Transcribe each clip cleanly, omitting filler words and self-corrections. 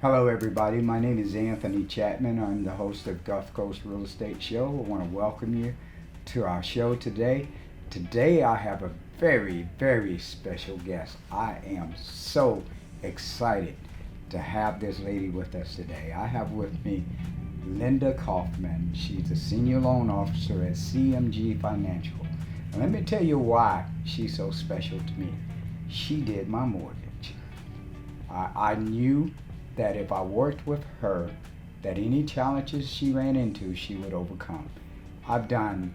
Hello, everybody. My name is Anthony Chapman. I'm the host of Gulf Coast Real Estate Show. I want to welcome you to our show today. Today, I have a very, very special guest. I am so excited to have this lady with us today. I have with me Linda Kaufman. She's a senior loan officer at CMG Financial. And let me tell you why she's so special to me. She did my mortgage. I knew that if I worked with her, that any challenges she ran into, she would overcome. I've done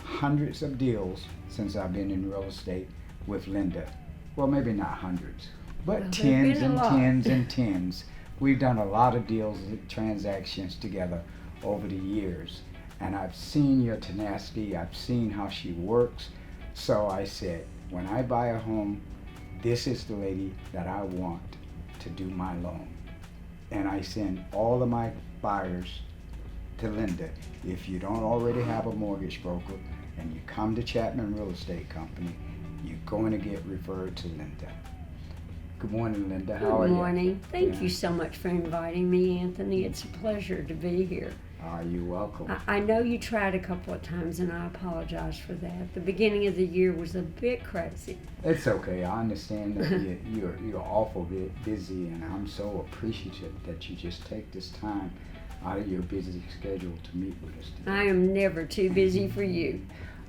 hundreds of deals since I've been in real estate with Linda. Well, maybe not hundreds, but Well, tens and lot. tens and tens. We've done a lot of deals, transactions together over the years. And I've seen your tenacity, I've seen how she works. So I said, when I buy a home, this is the lady that I want to do my loan. And I send all of my buyers to Linda. If you don't already have a mortgage broker and you come to Chapman Real Estate Company, you're going to get referred to Linda. Good morning, Linda. How are you? Good morning. Thank Yeah. you so much for inviting me, Anthony. It's a pleasure to be here. You're welcome. I know you tried a couple of times, and I apologize for that. The beginning of the year was a bit crazy. It's okay. I understand that you're awful busy, and I'm so appreciative that you just take this time out of your busy schedule to meet with us today. I am never too busy for you.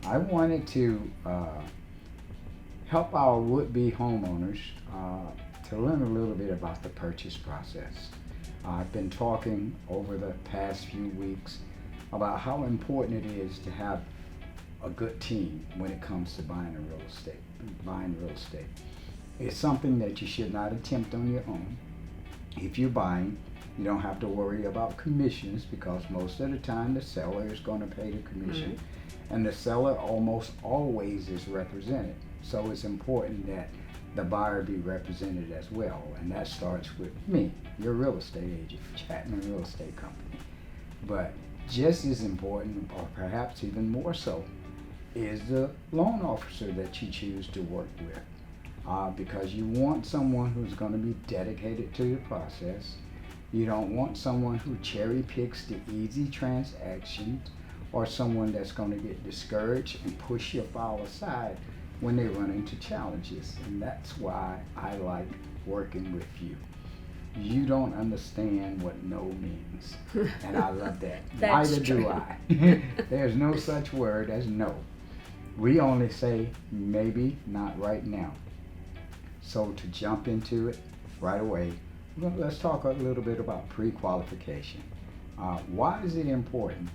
I wanted to help our would-be homeowners to learn a little bit about the purchase process. I've been talking over the past few weeks about how important it is to have a good team when it comes to buying real estate. It's something that you should not attempt on your own. If you're buying, you don't have to worry about commissions because most of the time the seller is going to pay the commission, and the seller almost always is represented. So it's important that the buyer be represented as well, and that starts with me, your real estate agent, Chapman Real Estate Company. But just as important, or perhaps even more so, is the loan officer that you choose to work with, because you want someone who's going to be dedicated to the process. You don't want someone who cherry picks the easy transactions, or someone that's going to get discouraged and push your file aside when they run into challenges. And that's why I like working with you. You don't understand what no means, and I love that. That's Neither true. do I. There's no such word as no. We only say maybe, not right now. So to jump into it right away, let's talk a little bit about pre-qualification. Why is it important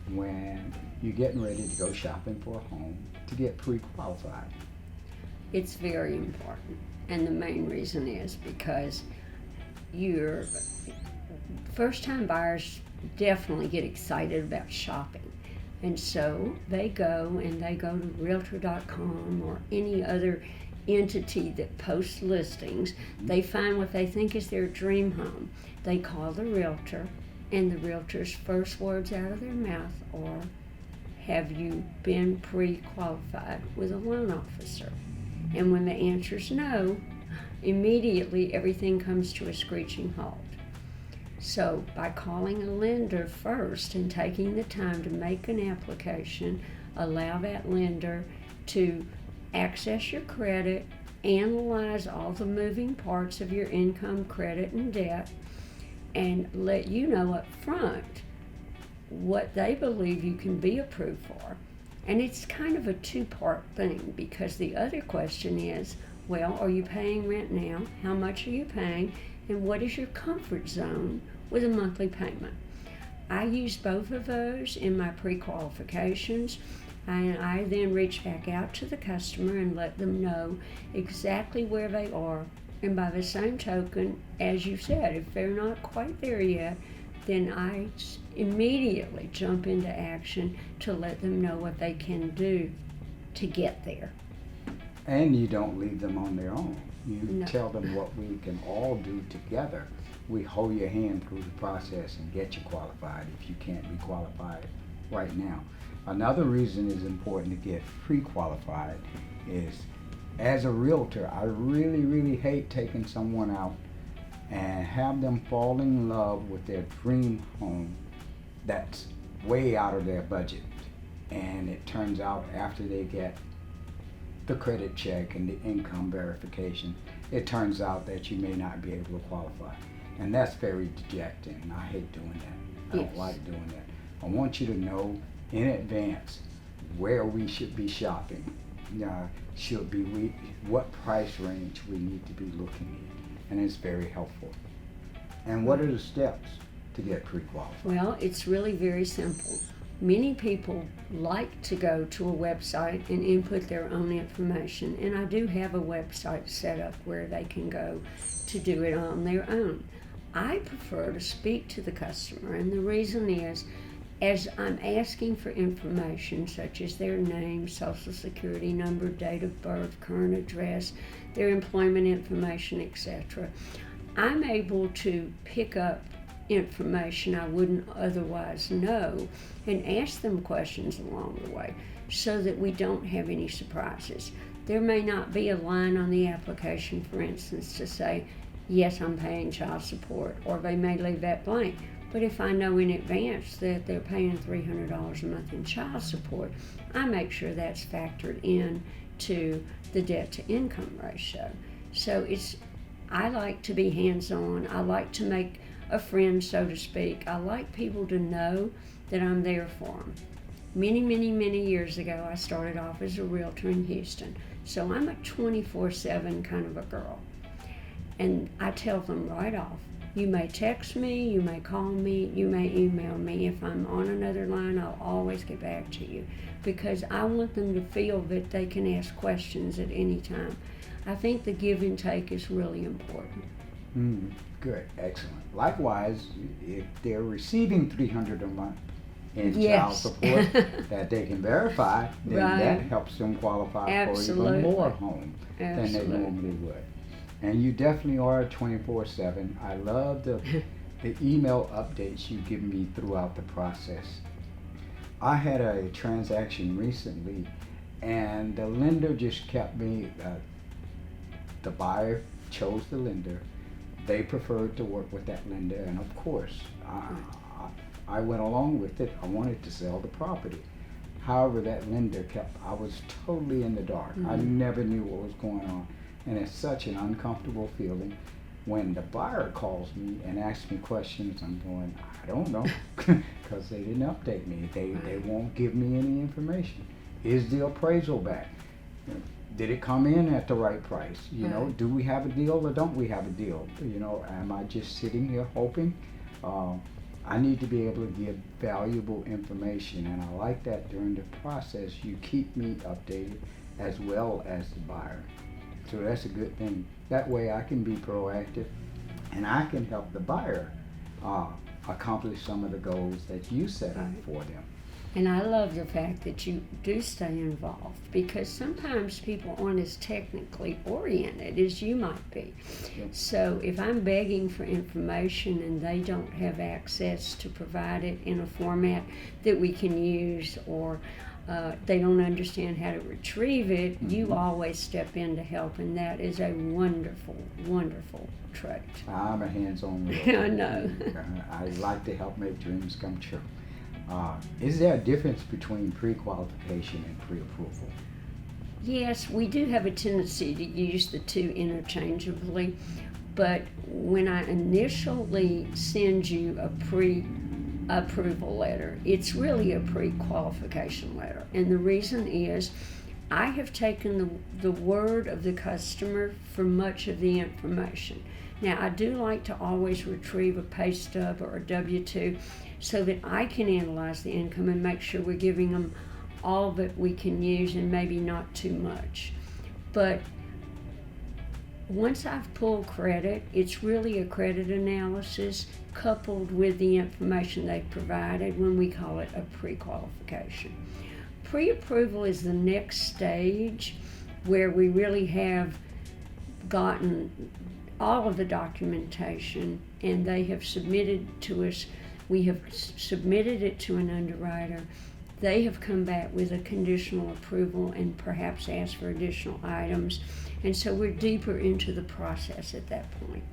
when you're getting ready to go shopping for a home to get pre-qualified? It's very important. And the main reason is because your first-time buyers definitely get excited about shopping. And so they go to Realtor.com or any other entity that posts listings. They find what they think is their dream home. They call the realtor, and the realtor's first words out of their mouth are, have you been pre-qualified with a loan officer? And when the answer's no, immediately everything comes to a screeching halt. So by calling a lender first and taking the time to make an application, allow that lender to access your credit, analyze all the moving parts of your income, credit, and debt, and let you know up front what they believe you can be approved for. And it's kind of a two-part thing, because the other question is, well, are you paying rent now? How much are you paying? And what is your comfort zone with a monthly payment? I use both of those in my pre-qualifications, and I then reach back out to the customer and let them know exactly where they are. And by the same token, as you said, if they're not quite there yet, then I immediately jump into action to let them know what they can do to get there. And you don't leave them on their own. You No. tell them what we can all do together. We hold your hand through the process and get you qualified if you can't be qualified right now. Another reason it's important to get pre-qualified is, as a realtor, I really, really hate taking someone out and have them fall in love with their dream home that's way out of their budget. And it turns out after they get the credit check and the income verification, it turns out that you may not be able to qualify. And that's very dejecting. I hate doing that. I don't Yes. like doing that. I want you to know in advance where we should be shopping. What price range we need to be looking at. And it's very helpful. And what are the steps to get pre-qualified? Well, it's really very simple. Many people like to go to a website and input their own information, and I do have a website set up where they can go to do it on their own. I prefer to speak to the customer, and the reason is, as I'm asking for information such as their name, social security number, date of birth, current address, their employment information, etc., I'm able to pick up information I wouldn't otherwise know and ask them questions along the way so that we don't have any surprises. There may not be a line on the application, for instance, to say, yes, I'm paying child support, or they may leave that blank. But if I know in advance that they're paying $300 a month in child support, I make sure that's factored in to the debt to income ratio. So I like to be hands-on. I like to make a friend, so to speak. I like people to know that I'm there for them. Many, many, many years ago, I started off as a realtor in Houston. So I'm a 24/7 kind of a girl. And I tell them right off, you may text me, you may call me, you may email me. If I'm on another line, I'll always get back to you because I want them to feel that they can ask questions at any time. I think the give and take is really important. Good, excellent. Likewise, if they're receiving $300 a month in child Yes. support that they can verify, then Right. that helps them qualify Absolutely. for even more home than they Absolutely. normally would. And you definitely are 24/7. I love the email updates you give me throughout the process. I had a transaction recently, and the lender just kept me. The buyer chose the lender. They preferred to work with that lender, and of course, I went along with it. I wanted to sell the property. However, that lender I was totally in the dark. I never knew what was going on. And it's such an uncomfortable feeling when the buyer calls me and asks me questions. I'm going, I don't know, because they didn't update me. They won't give me any information. Is the appraisal back? Did it come in at the right price? Do we have a deal or don't we have a deal? Am I just sitting here hoping? I need to be able to give valuable information, and I like that during the process you keep me updated as well as the buyer. So that's a good thing. That way I can be proactive and I can help the buyer accomplish some of the goals that you set up for them. And I love the fact that you do stay involved because sometimes people aren't as technically oriented as you might be. Yep. So if I'm begging for information and they don't have access to provide it in a format that we can use, or they don't understand how to retrieve it, you always step in to help, and that is a wonderful, wonderful trait. I'm a hands-on realtor. I know. I like to help make dreams come true. Is there a difference between pre-qualification and pre-approval? Yes, we do have a tendency to use the two interchangeably, but when I initially send you a pre-approval letter, it's really a pre-qualification letter. And the reason is I have taken the word of the customer for much of the information. Now, I do like to always retrieve a pay stub or a W-2 so that I can analyze the income and make sure we're giving them all that we can use and maybe not too much. But once I've pulled credit, it's really a credit analysis coupled with the information they've provided when we call it a pre-qualification. Pre-approval is the next stage where we really have gotten all of the documentation and they have submitted to us. We have submitted it to an underwriter. They have come back with a conditional approval and perhaps asked for additional items. And so we're deeper into the process at that point.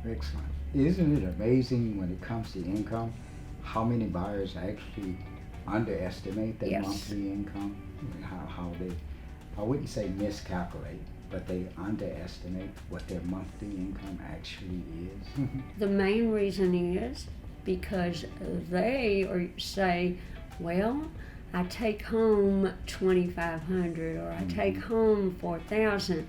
Excellent. Isn't it amazing when it comes to income, how many buyers actually underestimate their Yes. monthly income? How they, I wouldn't say miscalculate, but they underestimate what their monthly income actually is. The main reason is because they or say, well, I take home 2,500 or I take home 4,000,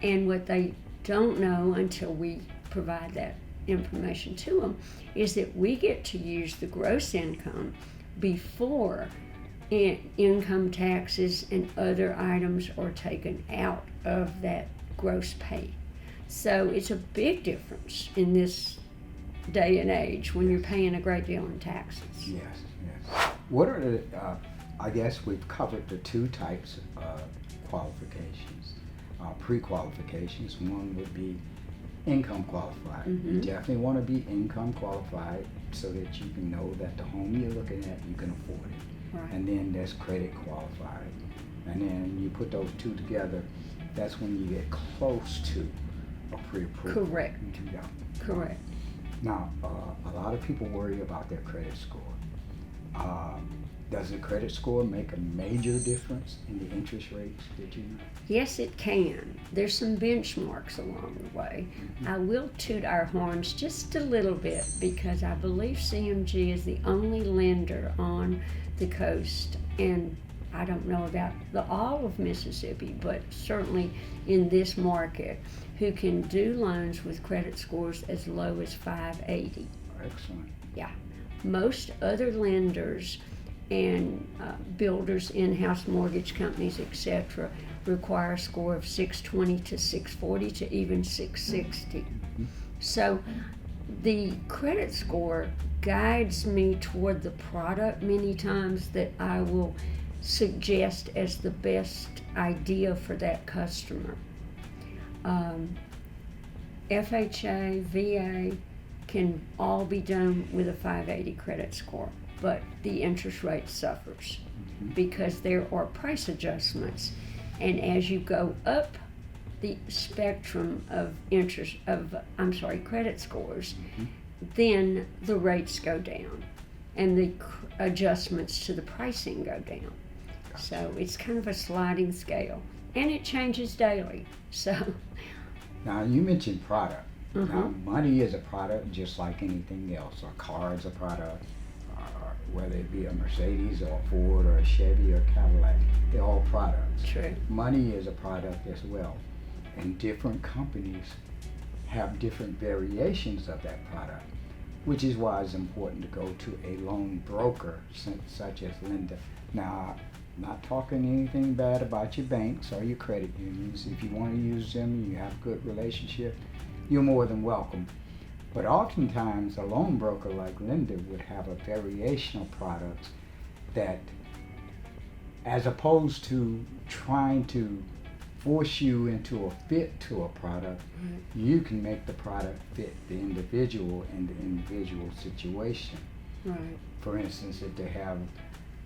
and what they don't know until we provide that information to them is that we get to use the gross income before income taxes and other items are taken out of that gross pay. So it's a big difference in this day and age when you're paying a great deal in taxes. Yes, yes. What are the, I guess we've covered the two types of qualifications, pre-qualifications. One would be income qualified. You definitely want to be income qualified so that you can know that the home you're looking at, you can afford it. Right. And then there's credit qualified. And then you put those two together, that's when you get close to a pre-approval. Correct. Yeah. Correct. Now, a lot of people worry about their credit score. Does the credit score make a major difference in the interest rates that you know? Yes, it can. There's some benchmarks along the way. I will toot our horns just a little bit because I believe CMG is the only lender on the coast, and I don't know about all of Mississippi, but certainly in this market, who can do loans with credit scores as low as 580. Excellent. Yeah. Most other lenders and builders, in-house mortgage companies, etc., require a score of 620 to 640 to even 660. So the credit score guides me toward the product many times that I will suggest as the best idea for that customer. FHA, VA can all be done with a 580 credit score, but the interest rate suffers because there are price adjustments, and as you go up the spectrum of credit scores, then the rates go down and the adjustments to the pricing go down. So it's kind of a sliding scale, and it changes daily. So now you mentioned product. Now money is a product just like anything else. A car is a product, whether it be a Mercedes or a Ford or a Chevy or a Cadillac, they're all products. true. Money is a product as well. And different companies have different variations of that product, which is why it's important to go to a loan broker such as Linda. Now, I'm not talking anything bad about your banks or your credit unions. If you want to use them, you have a good relationship, you're more than welcome. But oftentimes a loan broker like Linda would have a variation of products that, as opposed to trying to force you into a fit to a product, you can make the product fit the individual and the individual situation. Right. For instance, if they have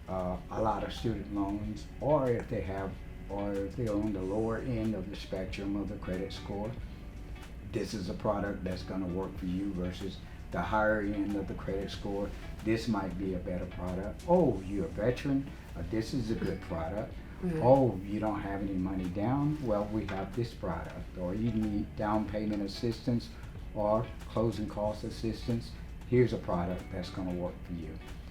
a lot of student loans, or if they're on the lower end of the spectrum of the credit score, this is a product that's going to work for you versus the higher end of the credit score. This might be a better product. Oh, you're a veteran. This is a good product. Oh, you don't have any money down? Well, we have this product. Or you need down payment assistance or closing cost assistance. Here's a product that's going to work for you.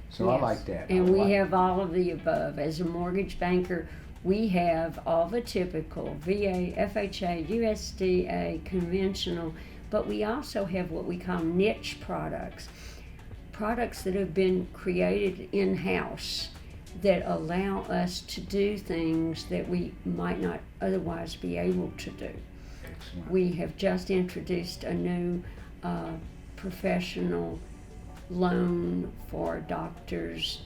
So Yes. I like that. And we have all of the above. As a mortgage banker, we have all the typical VA, FHA, USDA, conventional, but we also have what we call niche products that have been created in-house that allow us to do things that we might not otherwise be able to do. Excellent. We have just introduced a new professional loan for doctors,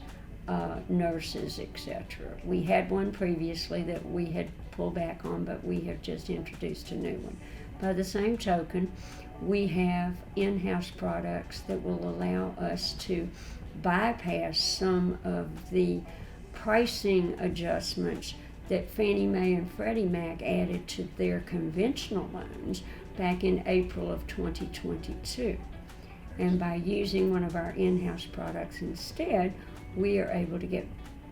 nurses, etc. We had one previously that we had pulled back on, but we have just introduced a new one. By the same token, we have in-house products that will allow us to bypass some of the pricing adjustments that Fannie Mae and Freddie Mac added to their conventional loans back in April of 2022. And by using one of our in-house products instead, we are able to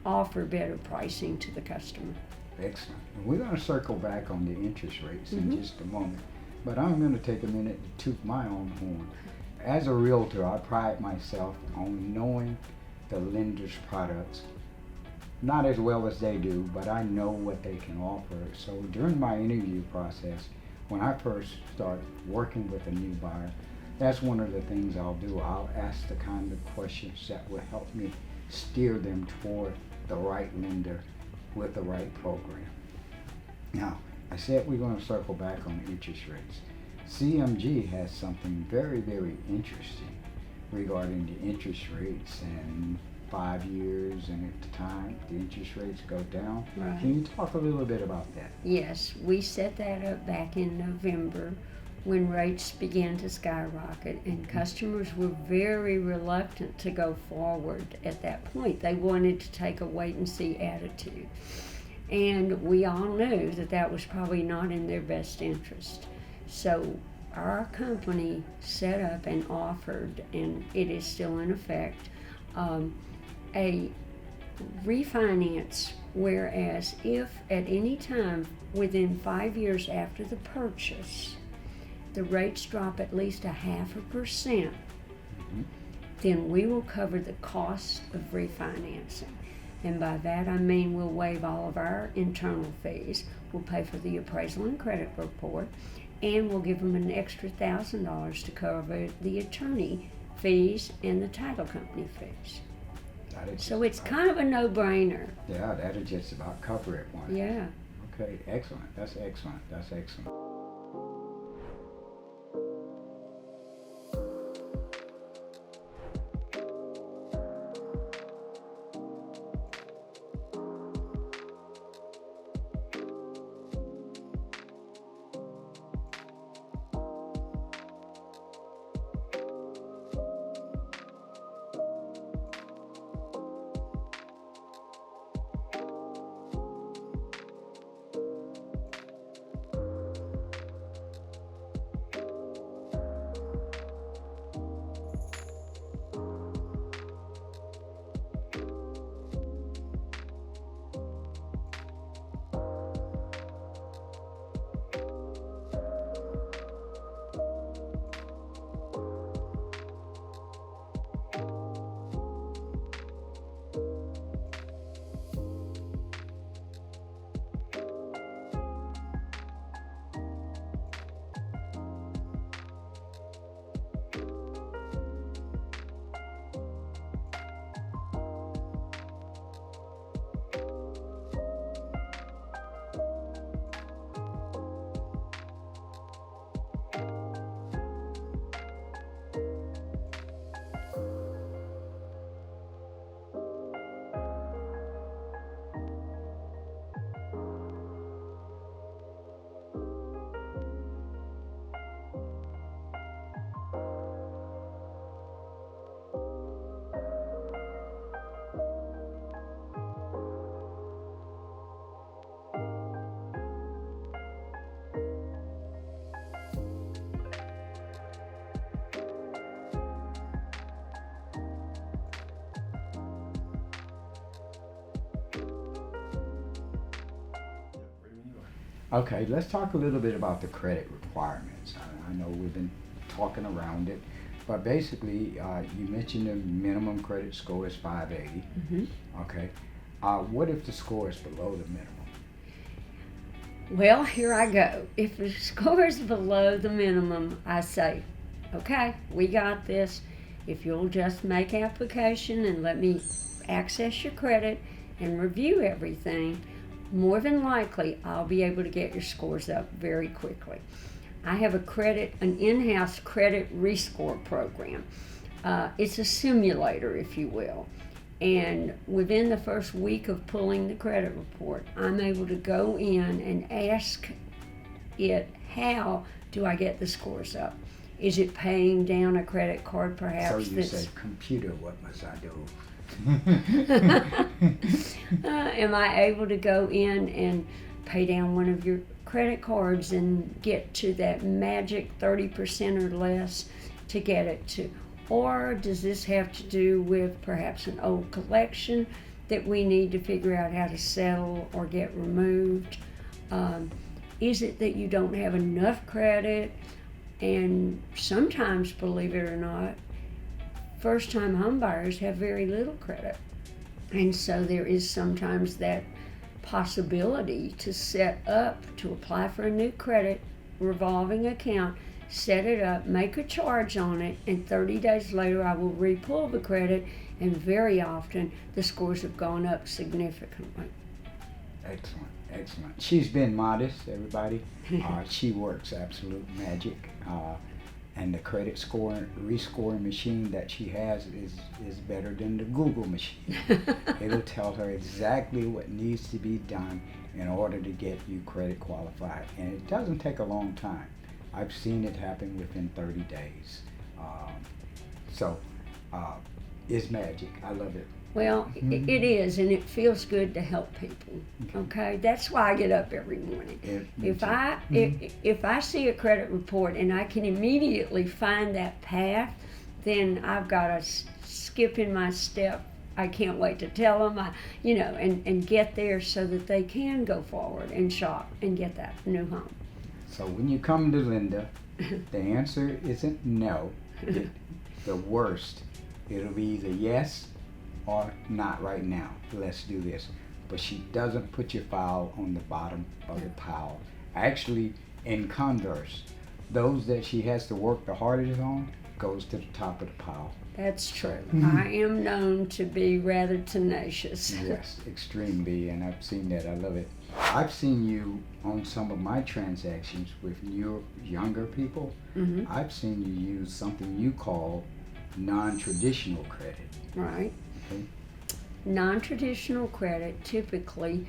offer better pricing to the customer. Excellent. We're going to circle back on the interest rates in just a moment, but I'm going to take a minute to toot my own horn. As a realtor, I pride myself on knowing the lender's products, not as well as they do, but I know what they can offer. So during my interview process, when I first start working with a new buyer, that's one of the things I'll do. I'll ask the kind of questions that will help me steer them toward the right lender with the right program. Now, I said we're going to circle back on interest rates. CMG has something very, very interesting regarding the interest rates, and 5 years, and at the time the interest rates go down. Right. Can you talk a little bit about that? Yes, we set that up back in November when rates began to skyrocket, and customers were very reluctant to go forward at that point. They wanted to take a wait-and-see attitude. And we all knew that that was probably not in their best interest. So our company set up and offered, and it is still in effect, a refinance, whereas if at any time within 5 years after the purchase, the rates drop at least 0.5%, then we will cover the cost of refinancing. And by that I mean we'll waive all of our internal fees, we'll pay for the appraisal and credit report, and we'll give them an extra $1,000 to cover the attorney fees and the title company fees. So it's kind of a no-brainer. Yeah, that'll just about cover it one. Yeah. Okay, excellent. That's excellent. That's excellent. Okay, let's talk a little bit about the credit requirements. I know we've been talking around it, but basically, you mentioned the minimum credit score is 580. Okay, what if the score is below the minimum? Well, here I go. If the score is below the minimum, I say, okay, we got this. If you'll just make application and let me access your credit and review everything, more than likely I'll be able to get your scores up very quickly. I have an in-house credit rescore program. It's a simulator, if you will. And within the first week of pulling the credit report, I'm able to go in and ask it, how do I get the scores up? Is it paying down a credit card perhaps? So you say, computer, what must I do? Am I able to go in and pay down one of your credit cards and get to that magic 30% or less to get it to? Or does this have to do with perhaps an old collection that we need to figure out how to settle or get removed? Is it that you don't have enough credit? And sometimes, believe it or not, first-time home buyers have very little credit. And so there is sometimes that possibility to set up, to apply for a new credit revolving account, set it up, make a charge on it, and 30 days later I will re-pull the credit, and very often the scores have gone up significantly. Excellent, excellent. She's been modest, everybody. She works absolute magic. And the credit rescoring machine that she has is better than the Google machine. It'll tell her exactly what needs to be done in order to get you credit qualified. And it doesn't take a long time. I've seen it happen within 30 days. It's magic. I love it. Well, it is, and it feels good to help people. Okay, that's why I get up every morning. If I see a credit report and I can immediately find that path, then I've got a skip in my step. I can't wait to tell them, and get there so that they can go forward and shop and get that new home. So when you come to Linda, the answer isn't no. The worst, it'll be either yes or not right now. Let's do this. But she doesn't put your file on the bottom of the pile. Actually, in converse, those that she has to work the hardest on goes to the top of the pile. That's true. I am known to be rather tenacious. Yes, extremely, and I've seen that. I love it. I've seen you on some of my transactions with younger people. I've seen you use something you call non-traditional credit. Right. Okay. Non-traditional credit typically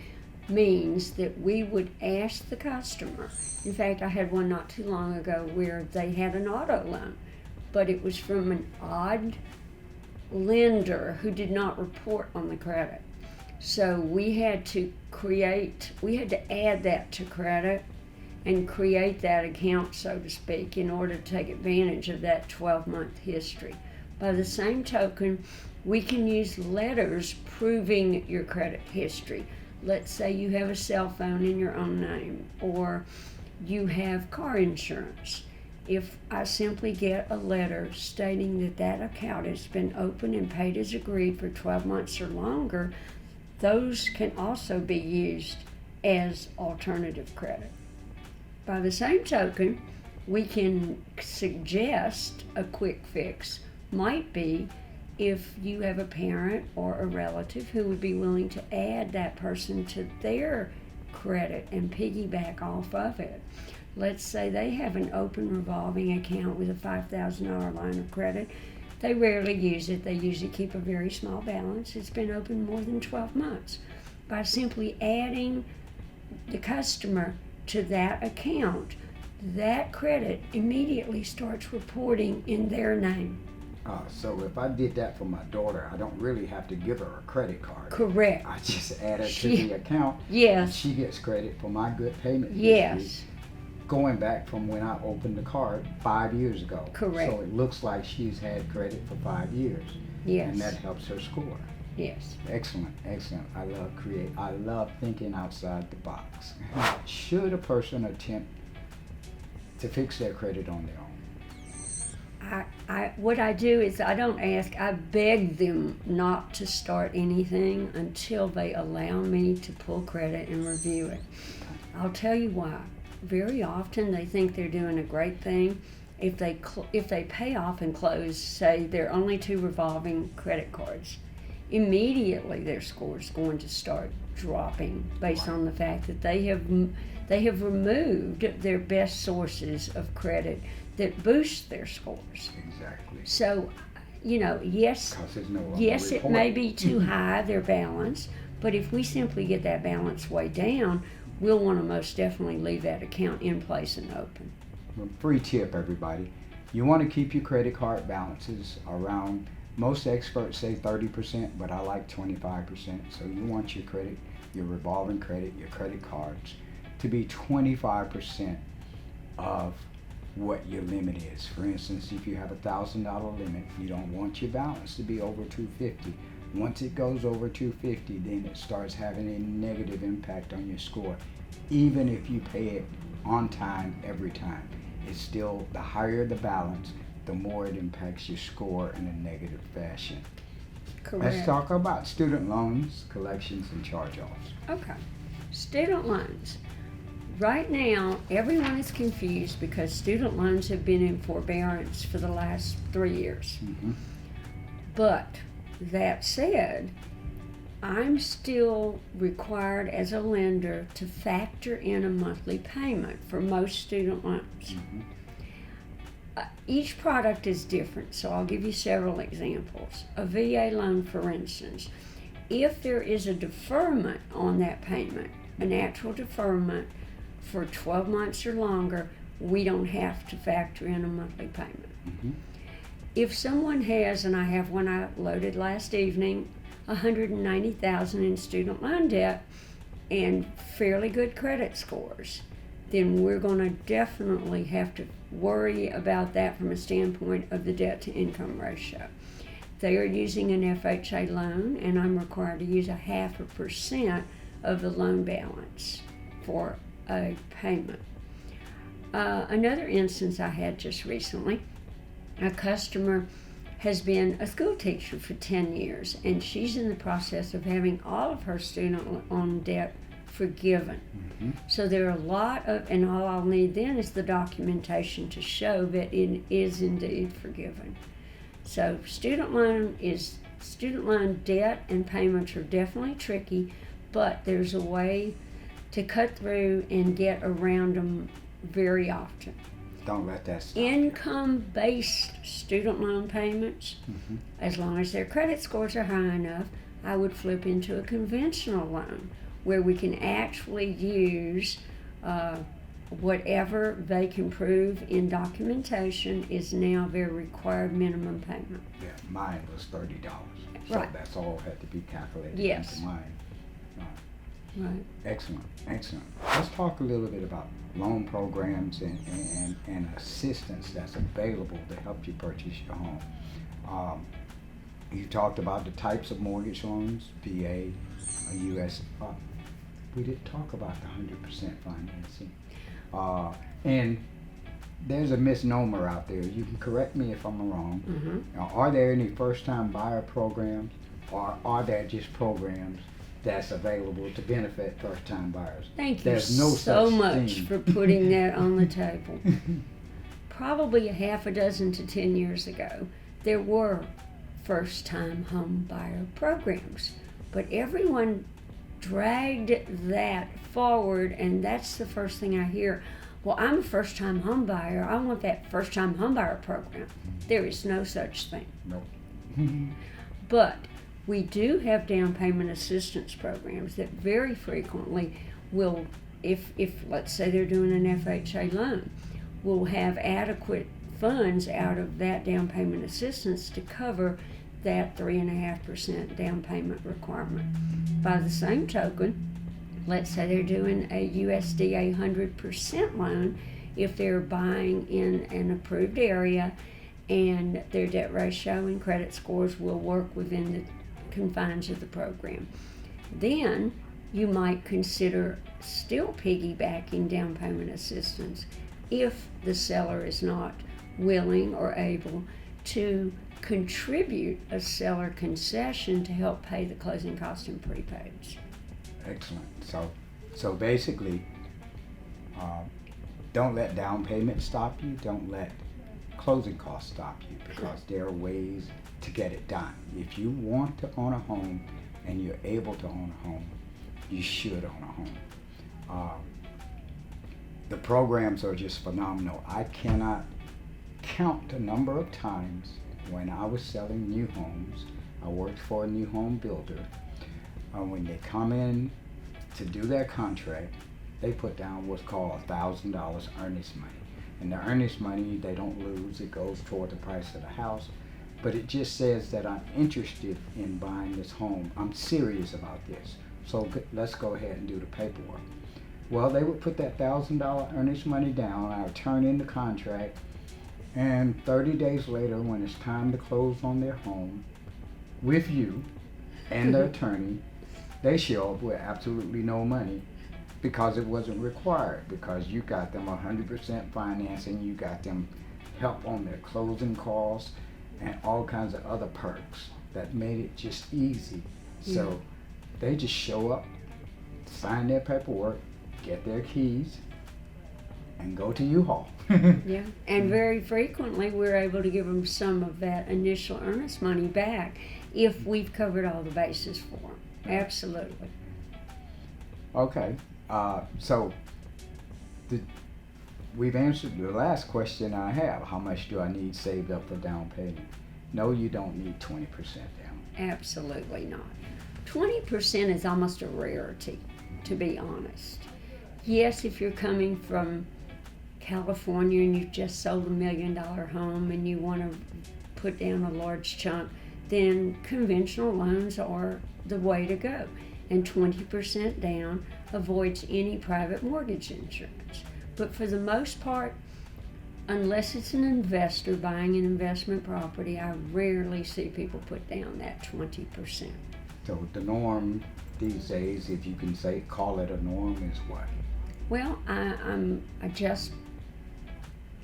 means that we would ask the customer. In fact, I had one not too long ago where they had an auto loan, but it was from an odd lender who did not report on the credit. So we had to add that to credit and create that account, so to speak, in order to take advantage of that 12-month history. By the same token, we can use letters proving your credit history. Let's say you have a cell phone in your own name, or you have car insurance. If I simply get a letter stating that that account has been opened and paid as agreed for 12 months or longer, those can also be used as alternative credit. By the same token, we can suggest a quick fix might be if you have a parent or a relative who would be willing to add that person to their credit and piggyback off of it. Let's say they have an open revolving account with a $5,000 line of credit. They rarely use it. They usually keep a very small balance. It's been open more than 12 months. By simply adding the customer to that account, that credit immediately starts reporting in their name. So if I did that for my daughter, I don't really have to give her a credit card. Correct. I just add her to the account. Yes. And she gets credit for my good payment Yes. history, going back from when I opened the card 5 years ago. Correct. So it looks like she's had credit for 5 years. Yes. And that helps her score. Yes. Excellent, excellent. I love thinking outside the box. Should a person attempt to fix their credit on their own? What I do is I don't ask, I beg them not to start anything until they allow me to pull credit and review it. I'll tell you why. Very often they think they're doing a great thing. If they pay off and close, say there are only 2 revolving credit cards, immediately their score is going to start dropping based on the fact that they have removed their best sources of credit that boost their scores. Exactly. So, yes, it may be too high, their balance, but if we simply get that balance way down, we'll want to most definitely leave that account in place and open. Well, free tip, everybody. You want to keep your credit card balances around, most experts say 30%, but I like 25%. So you want your credit, your revolving credit, your credit cards to be 25% of what your limit is. For instance, if you have $1,000 limit, you don't want your balance to be over 250. Once it goes over 250, then it starts having a negative impact on your score, even if you pay it on time every time. It's still, the higher the balance, the more it impacts your score in a negative fashion. Correct. Let's talk about student loans, collections, and charge-offs. Okay. Student loans. Right now, everyone is confused because student loans have been in forbearance for the last 3 years. Mm-hmm. But that said, I'm still required as a lender to factor in a monthly payment for most student loans. Mm-hmm. Each product is different, so I'll give you several examples. A VA loan, for instance, if there is a deferment on that payment, a natural deferment for 12 months or longer, we don't have to factor in a monthly payment. Mm-hmm. If someone has, and I have one I loaded last evening, $190,000 in student loan debt and fairly good credit scores, then we're going to definitely have to worry about that from a standpoint of the debt to income ratio. They are using an FHA loan, and I'm required to use 0.5% of the loan balance for a payment. Another instance I had just recently, a customer has been a school teacher for 10 years, and she's in the process of having all of her student loan debt forgiven. Mm-hmm. So there are a lot of, and all I'll need then is the documentation to show that it is indeed forgiven. So student loan debt and payments are definitely tricky, but there's a way to cut through and get around them very often. Don't let that stop. Income-based student loan payments, Mm-hmm. as long as their credit scores are high enough, I would flip into a conventional loan where we can actually use whatever they can prove in documentation is now their required minimum payment. Yeah, mine was $30. So Right. that's all had to be calculated Yes. into mine. Right. Excellent, excellent. Let's talk a little bit about loan programs and assistance that's available to help you purchase your home. You talked about the types of mortgage loans, VA, US. We didn't talk about the 100% financing. And there's a misnomer out there. You can correct me if I'm wrong. Mm-hmm. Now, are there any first-time buyer programs, or are there just programs that's available to benefit first-time buyers? Thank you There's no so such much thing. for putting that on the table. Probably a half a dozen to 10 years ago, there were first-time home buyer programs, but everyone dragged that forward, and that's the first thing I hear. Well, I'm a first-time home buyer. I want that first-time home buyer program. There is no such thing. Nope. But we do have down payment assistance programs that very frequently will, if let's say they're doing an FHA loan, will have adequate funds out of that down payment assistance to cover that 3.5% down payment requirement. By the same token, let's say they're doing a USDA 100% loan if they're buying in an approved area and their debt ratio and credit scores will work within the confines of the program. Then you might consider still piggybacking down payment assistance if the seller is not willing or able to contribute a seller concession to help pay the closing costs and prepaids. Excellent. So basically, don't let down payment stop you. Don't let closing costs stop you, because there are ways to get it done. If you want to own a home and you're able to own a home, you should own a home. The programs are just phenomenal. I cannot count the number of times when I was selling new homes. I worked for a new home builder. When they come in to do their contract, they put down what's called $1,000 earnest money. And the earnest money, they don't lose. It goes toward the price of the house. But it just says that I'm interested in buying this home. I'm serious about this. So let's go ahead and do the paperwork. Well, they would put that $1,000 earnest money down. I would turn in the contract, and 30 days later, when it's time to close on their home with you and the attorney, they show up with absolutely no money because it wasn't required, because you got them 100% financing, you got them help on their closing costs and all kinds of other perks that made it just easy. So they just show up, sign their paperwork, get their keys, and go to U-Haul. Yeah, and very frequently we're able to give them some of that initial earnest money back if we've covered all the bases for them. Absolutely. Okay, so we've answered the last question I have. How much do I need saved up for down payment? No, you don't need 20% down. Absolutely not. 20% is almost a rarity, to be honest. Yes, if you're coming from California and you've just sold $1 million home and you want to put down a large chunk, then conventional loans are the way to go. And 20% down avoids any private mortgage insurance. But for the most part, unless it's an investor buying an investment property, I rarely see people put down that 20%. So the norm these days, if you can call it a norm, is what? Well, I just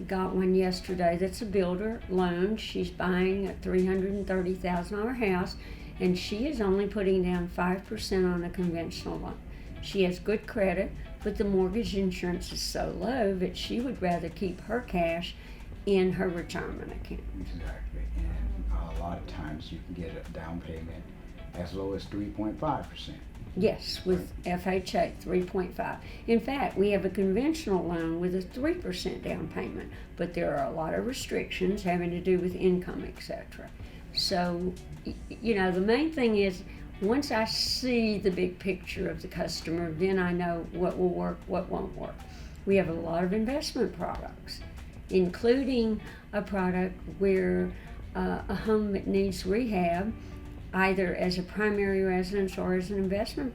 got one yesterday that's a builder loan. She's buying a $330,000 house, and she is only putting down 5% on a conventional loan. She has good credit, but the mortgage insurance is so low that she would rather keep her cash in her retirement account. Exactly, and a lot of times you can get a down payment as low as 3.5%. Yes, with FHA, 3.5. In fact, we have a conventional loan with a 3% down payment, but there are a lot of restrictions having to do with income, etc. So, the main thing is, once I see the big picture of the customer, then I know what will work, what won't work. We have a lot of investment products, including a product where a home that needs rehab, either as a primary residence or as an investment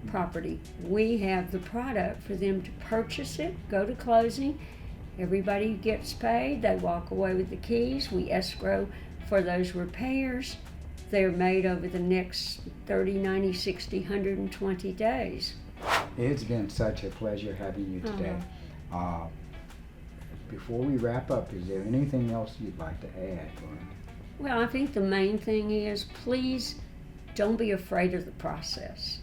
property. We have the product for them to purchase it, go to closing, everybody gets paid, they walk away with the keys, we escrow for those repairs. They're made over the next 30, 90, 60, 120 days. It's been such a pleasure having you today. Before we wrap up, is there anything else you'd like to add? Well, I think the main thing is, please don't be afraid of the process.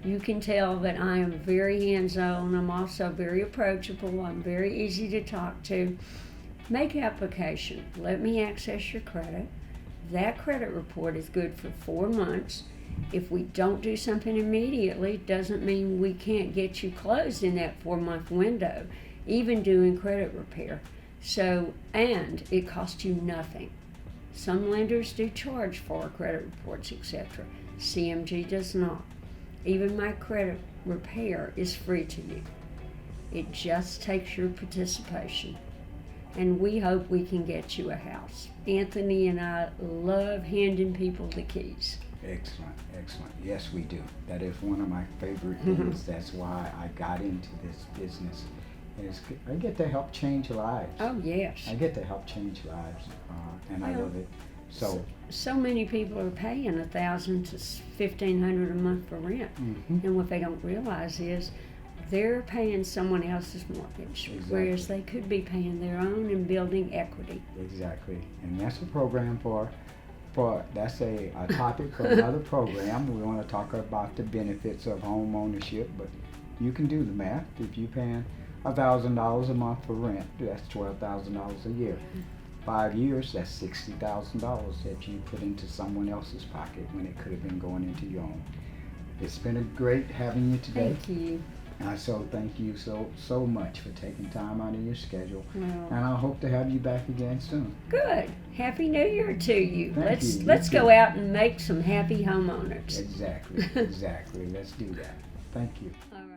You can tell that I am very hands-on. I'm also very approachable. I'm very easy to talk to. Make application. Let me access your credit. That credit report is good for 4 months. If we don't do something immediately, it doesn't mean we can't get you closed in that 4-month window, even doing credit repair. And it costs you nothing. Some lenders do charge for credit reports, etc. CMG does not. Even my credit repair is free to you. It just takes your participation. And we hope we can get you a house. Anthony and I love handing people the keys. Excellent, excellent. Yes, we do. That is one of my favorite things. That's why I got into this business. I get to help change lives. Oh, yes. I get to help change lives, and I love it. So many people are paying $1,000 to $1,500 a month for rent, and what they don't realize is they're paying someone else's mortgage, whereas they could be paying their own and building equity. Exactly, and that's a program that's a topic for another program. We want to talk about the benefits of home ownership, but you can do the math. If you're paying $1,000 a month for rent, that's $12,000 a year. 5 years, that's $60,000 that you put into someone else's pocket when it could have been going into your own. It's been a great having you today. Thank you. So thank you so much for taking time out of your schedule. Well, and I hope to have you back again soon. Good. Happy New Year to you. Thank you. Let's go out and make some happy homeowners. Exactly. Let's do that. Thank you. All right.